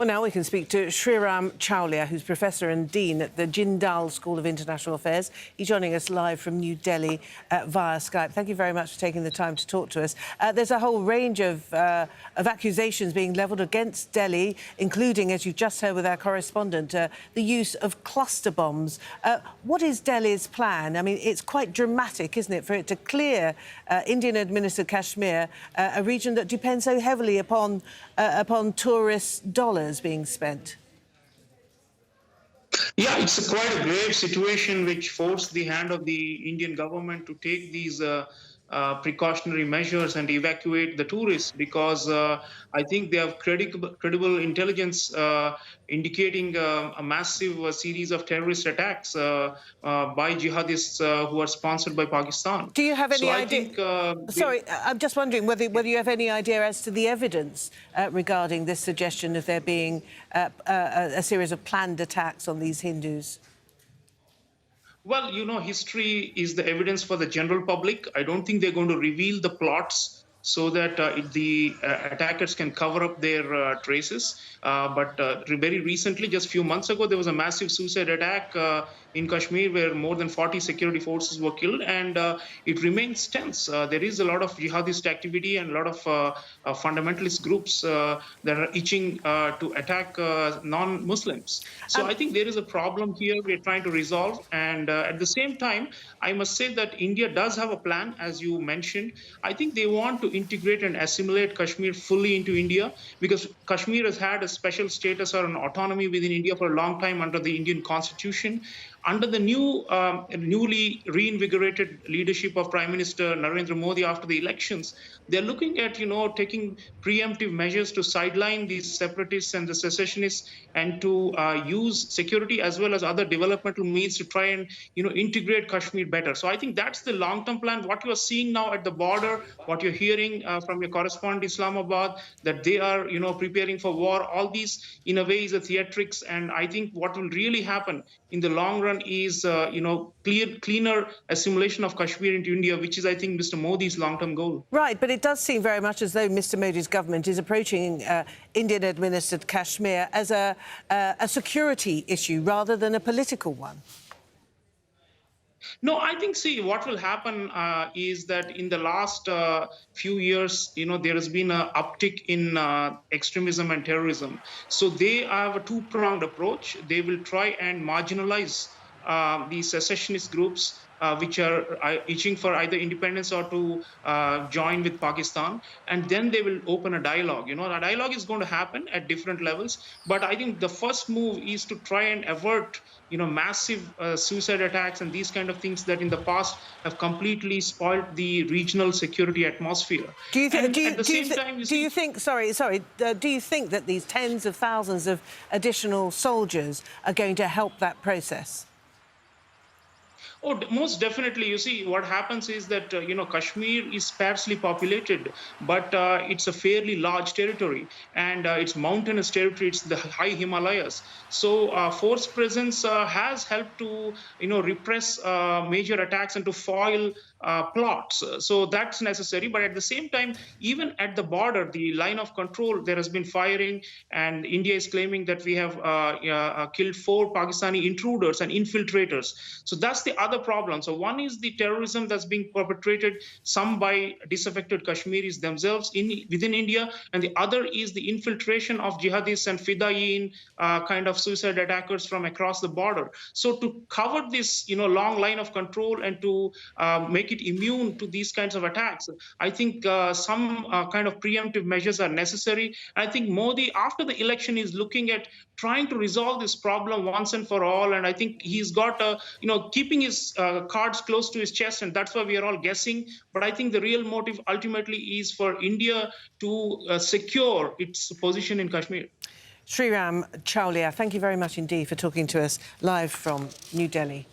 Well, now we can speak to Sreeram Chaulia, who's Professor and Dean at the Jindal School of International Affairs. He's joining us live from New Delhi via Skype. Thank you very much for taking the time to talk to us. There's a whole range of accusations being levelled against Delhi, including, as you've just heard with our correspondent, the use of cluster bombs. What is Delhi's plan? I mean, it's quite dramatic, isn't it, for it to clear Indian-administered Kashmir, a region that depends so heavily upon tourist dollars being spent? Yeah, it's quite a grave situation which forced the hand of the Indian government to take these precautionary measures and evacuate the tourists, because I think they have credible intelligence indicating a massive series of terrorist attacks by jihadists who are sponsored by Pakistan. Do you have any idea? I think, sorry, I'm just wondering whether you have any idea as to the evidence regarding this suggestion of there being a series of planned attacks on these Hindus. Well, you know, history is the evidence for the general public. I don't think they're going to reveal the plots so that the attackers can cover up their traces. But very recently, just a few months ago, there was a massive suicide attack in Kashmir where more than 40 security forces were killed, and it remains tense. There is a lot of jihadist activity and a lot of fundamentalist groups that are itching to attack non-Muslims. So I think there is a problem here we're trying to resolve. And at the same time, I must say that India does have a plan, as you mentioned. I think they want to integrate and assimilate Kashmir fully into India, because Kashmir has had a special status or an autonomy within India for a long time under the Indian Constitution. Under the newly reinvigorated leadership of Prime Minister Narendra Modi after the elections, they're looking at, taking preemptive measures to sideline these separatists and the secessionists, and to use security as well as other developmental means to try and, integrate Kashmir better. So I think that's the long-term plan. What you are seeing now at the border, what you're hearing from your correspondent Islamabad, that they are, preparing for war, all these, in a way, is a theatrics. And I think what will really happen in the long run is, cleaner assimilation of Kashmir into India, which is, I think, Mr. Modi's long-term goal. Right, but it does seem very much as though Mr. Modi's government is approaching Indian-administered Kashmir as a security issue rather than a political one. No, I think, see, what will happen is that in the last few years, there has been an uptick in extremism and terrorism. So they have a two-pronged approach. They will try and marginalize these secessionist groups, which are itching for either independence or to join with Pakistan. And then they will open a dialogue. The dialogue is going to happen at different levels. But I think the first move is to try and avert, massive suicide attacks and these kind of things that in the past have completely spoiled the regional security atmosphere. Do you think that these tens of thousands of additional soldiers are going to help that process? Oh, most definitely. You see, what happens is that, Kashmir is sparsely populated, but it's a fairly large territory, and it's mountainous territory. It's the high Himalayas. So force presence has helped to, repress major attacks and to foil plots. So that's necessary. But at the same time, even at the border, the line of control, there has been firing, and India is claiming that we have killed 4 Pakistani intruders and infiltrators. So that's the other problem. So one is the terrorism that's being perpetrated, some by disaffected Kashmiris themselves within India, and the other is the infiltration of jihadists and fidayeen kind of suicide attackers from across the border. So to cover this, long line of control and to make it immune to these kinds of attacks, I think some kind of preemptive measures are necessary. I think Modi, after the election, is looking at trying to resolve this problem once and for all. And I think he's got, keeping his cards close to his chest, and that's why we are all guessing. But I think the real motive ultimately is for India to secure its position in Kashmir. Sreeram Chaulia, thank you very much indeed for talking to us live from New Delhi.